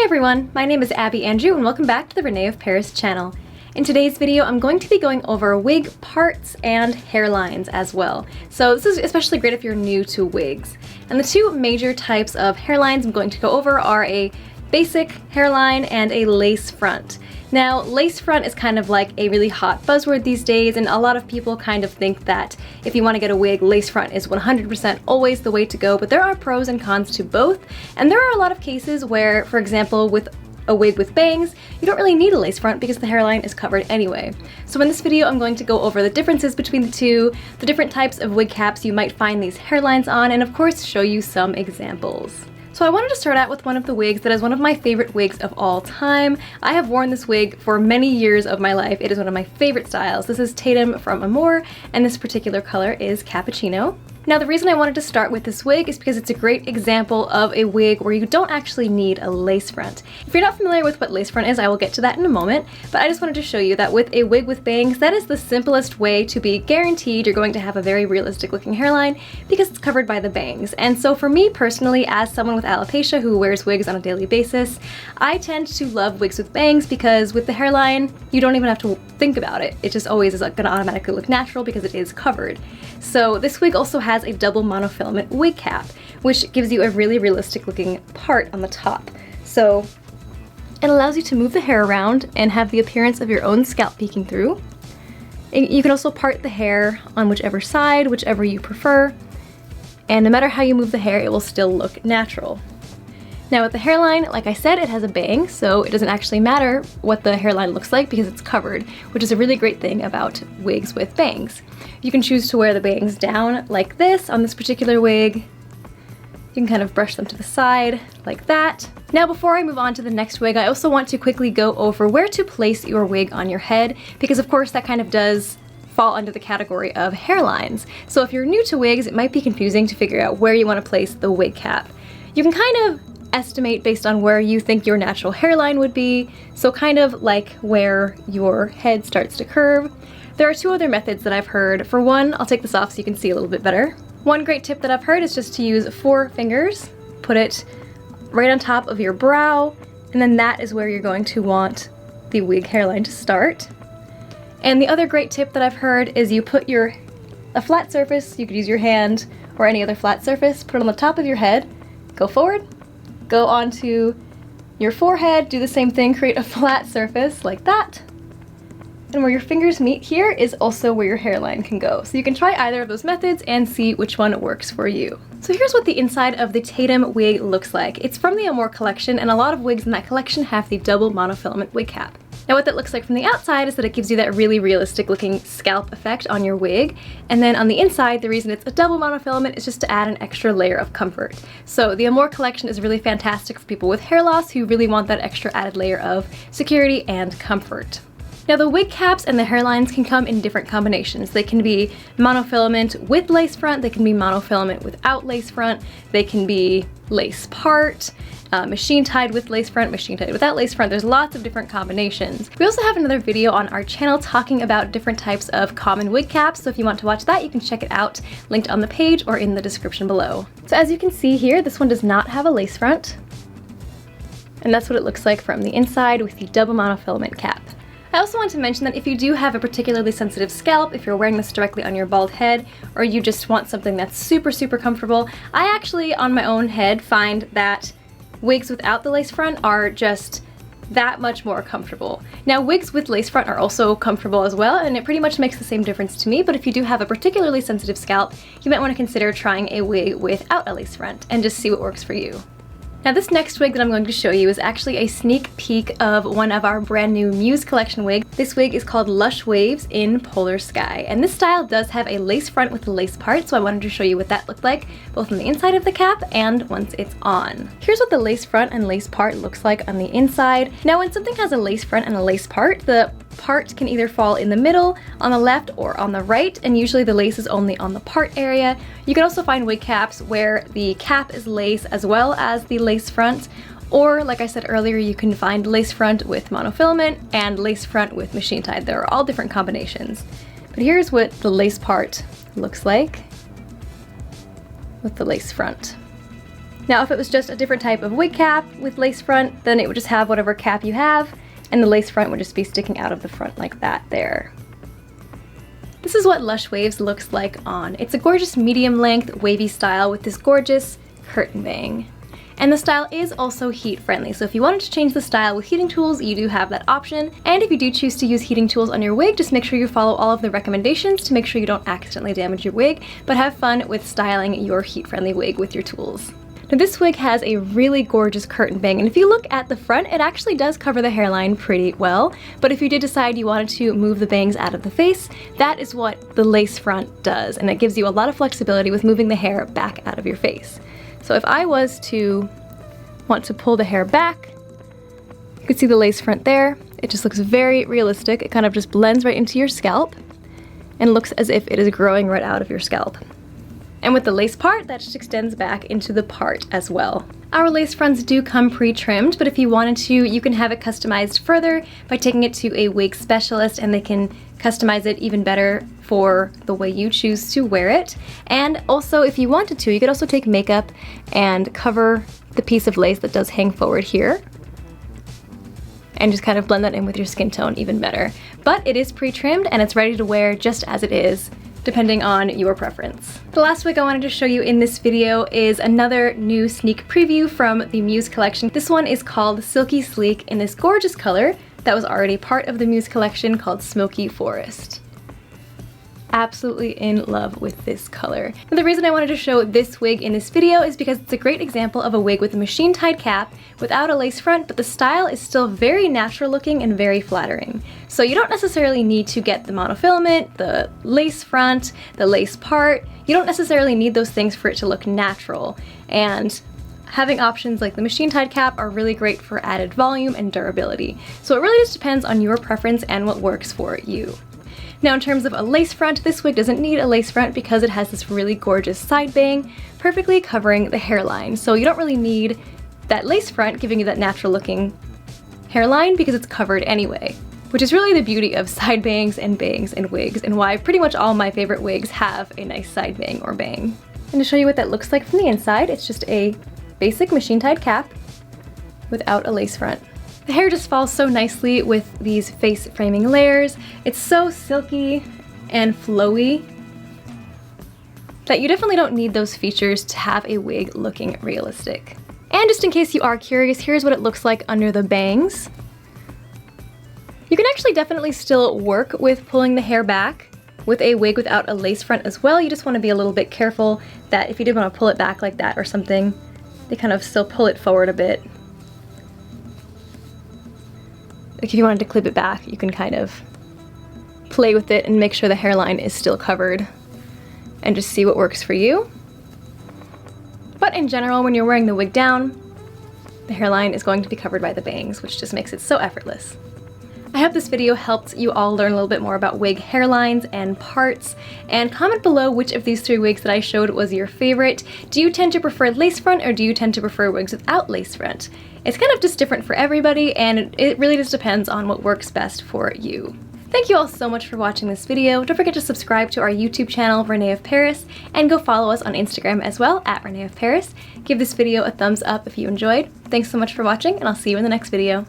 everyone, my name is Abby Andrew and welcome back to the René of Paris channel. In today's video, I'm going to be going over wig parts and hairlines as well. So this is especially great if you're new to wigs. And the two major types of hairlines I'm going to go over are a basic hairline and a lace front. Now, lace front is kind of like a really hot buzzword these days, and a lot of people kind of think that if you want to get a wig, lace front is 100% always the way to go, but there are pros and cons to both, and there are a lot of cases where, for example, with a wig with bangs, you don't really need a lace front because the hairline is covered anyway. So in this video, I'm going to go over the differences between the two, the different types of wig caps you might find these hairlines on, and of course, show you some examples. So I wanted to start out with one of the wigs that is one of my favorite wigs of all time. I have worn this wig for many years of my life. It is one of my favorite styles. This is Tatum from Amore, and this particular color is Cappuccino. Now, the reason I wanted to start with this wig is because it's a great example of a wig where you don't actually need a lace front. If you're not familiar with what lace front is, I will get to that in a moment, but I just wanted to show you that with a wig with bangs, that is the simplest way to be guaranteed you're going to have a very realistic looking hairline because it's covered by the bangs. And so for me personally, as someone with alopecia who wears wigs on a daily basis, I tend to love wigs with bangs because with the hairline, you don't even have to think about it. It just always is gonna automatically look natural because it is covered. So this wig also has a double monofilament wig cap, which gives you a really realistic looking part on the top. So it allows you to move the hair around and have the appearance of your own scalp peeking through. You can also part the hair on whichever side, whichever you prefer, and no matter how you move the hair, it will still look natural. Now with the hairline, like I said, it has a bang, so it doesn't actually matter what the hairline looks like because it's covered, which is a really great thing about wigs with bangs. You can choose to wear the bangs down like this on this particular wig. You can kind of brush them to the side like that. Now before I move on to the next wig, I also want to quickly go over where to place your wig on your head because of course that kind of does fall under the category of hairlines. So if you're new to wigs, it might be confusing to figure out where you want to place the wig cap. You can kind of estimate based on where you think your natural hairline would be, so kind of like where your head starts to curve. There are two other methods that I've heard. For one, I'll take this off so you can see a little bit better. One great tip that I've heard is just to use 4 fingers, put it right on top of your brow, and then that is where you're going to want the wig hairline to start. And the other great tip that I've heard is you put a flat surface, you could use your hand or any other flat surface, put it on the top of your head, go forward, go onto your forehead, do the same thing, create a flat surface like that. And where your fingers meet here is also where your hairline can go. So you can try either of those methods and see which one works for you. So here's what the inside of the Tatum wig looks like. It's from the Amore Collection, and a lot of wigs in that collection have the double monofilament wig cap. Now what that looks like from the outside is that it gives you that really realistic looking scalp effect on your wig, and then on the inside, the reason it's a double monofilament is just to add an extra layer of comfort. So the Amore Collection is really fantastic for people with hair loss who really want that extra added layer of security and comfort. Now the wig caps and the hairlines can come in different combinations. They can be monofilament with lace front, they can be monofilament without lace front, they can be lace part, machine tied with lace front, machine tied without lace front. There's lots of different combinations. We also have another video on our channel talking about different types of common wig caps, so if you want to watch that, you can check it out, linked on the page or in the description below. So as you can see here, this one does not have a lace front, and that's what it looks like from the inside with the double monofilament cap. I also want to mention that if you do have a particularly sensitive scalp, if you're wearing this directly on your bald head, or you just want something that's super comfortable, I actually, on my own head, find that wigs without the lace front are just that much more comfortable. Now wigs with lace front are also comfortable as well, and it pretty much makes the same difference to me, but if you do have a particularly sensitive scalp, you might want to consider trying a wig without a lace front and just see what works for you. Now this next wig that I'm going to show you is actually a sneak peek of one of our brand new Muse collection wigs. This wig is called Lush Waves in Polar Sky, and this style does have a lace front with a lace part, so I wanted to show you what that looked like, both on the inside of the cap and once it's on. Here's what the lace front and lace part looks like on the inside. Now when something has a lace front and a lace part, the part can either fall in the middle, on the left, or on the right, and usually the lace is only on the part area. You can also find wig caps where the cap is lace as well as the lace front, or like I said earlier, you can find lace front with monofilament and lace front with machine tied. There are all different combinations. But here's what the lace part looks like with the lace front. Now if it was just a different type of wig cap with lace front, then it would just have whatever cap you have, and the lace front would just be sticking out of the front like that there. This is what Lush Waves looks like on. It's a gorgeous medium length wavy style with this gorgeous curtain bang. And the style is also heat friendly, so if you wanted to change the style with heating tools, you do have that option. And if you do choose to use heating tools on your wig, just make sure you follow all of the recommendations to make sure you don't accidentally damage your wig, but have fun with styling your heat friendly wig with your tools. Now this wig has a really gorgeous curtain bang, and if you look at the front, it actually does cover the hairline pretty well, but if you did decide you wanted to move the bangs out of the face, that is what the lace front does, and it gives you a lot of flexibility with moving the hair back out of your face. So if I was to want to pull the hair back, you can see the lace front there. It just looks very realistic. It kind of just blends right into your scalp and looks as if it is growing right out of your scalp. And with the lace part, that just extends back into the part as well. Our lace fronts do come pre-trimmed, but if you wanted to, you can have it customized further by taking it to a wig specialist and they can customize it even better for the way you choose to wear it. And also, if you wanted to, you could also take makeup and cover the piece of lace that does hang forward here and just kind of blend that in with your skin tone even better. But it is pre-trimmed and it's ready to wear just as it is, depending on your preference. The last wig I wanted to show you in this video is another new sneak preview from the Muse collection. This one is called Silky Sleek in this gorgeous color that was already part of the Muse collection called Smoky Forest. Absolutely in love with this color. And the reason I wanted to show this wig in this video is because it's a great example of a wig with a machine tied cap without a lace front, but the style is still very natural looking and very flattering. So you don't necessarily need to get the monofilament, the lace front, the lace part. You don't necessarily need those things for it to look natural. And having options like the machine tied cap are really great for added volume and durability. So it really just depends on your preference and what works for you. Now in terms of a lace front, this wig doesn't need a lace front because it has this really gorgeous side bang, perfectly covering the hairline. So you don't really need that lace front giving you that natural looking hairline because it's covered anyway, which is really the beauty of side bangs and wigs, and why pretty much all my favorite wigs have a nice side bang or bang. And to show you what that looks like from the inside, it's just a basic machine tied cap without a lace front. The hair just falls so nicely with these face framing layers. It's so silky and flowy that you definitely don't need those features to have a wig looking realistic. And just in case you are curious, here's what it looks like under the bangs. You can actually definitely still work with pulling the hair back with a wig without a lace front as well. You just want to be a little bit careful that if you did want to pull it back like that or something, they kind of still pull it forward a bit. Like if you wanted to clip it back, you can kind of play with it and make sure the hairline is still covered and just see what works for you. But in general, when you're wearing the wig down, the hairline is going to be covered by the bangs, which just makes it so effortless. I hope this video helped you all learn a little bit more about wig hairlines and parts, and comment below which of these 3 wigs that I showed was your favorite. Do you tend to prefer lace front or do you tend to prefer wigs without lace front? It's kind of just different for everybody, and it really just depends on what works best for you. Thank you all so much for watching this video. Don't forget to subscribe to our YouTube channel, René of Paris, and go follow us on Instagram as well, at René of Paris. Give this video a thumbs up if you enjoyed. Thanks so much for watching, and I'll see you in the next video.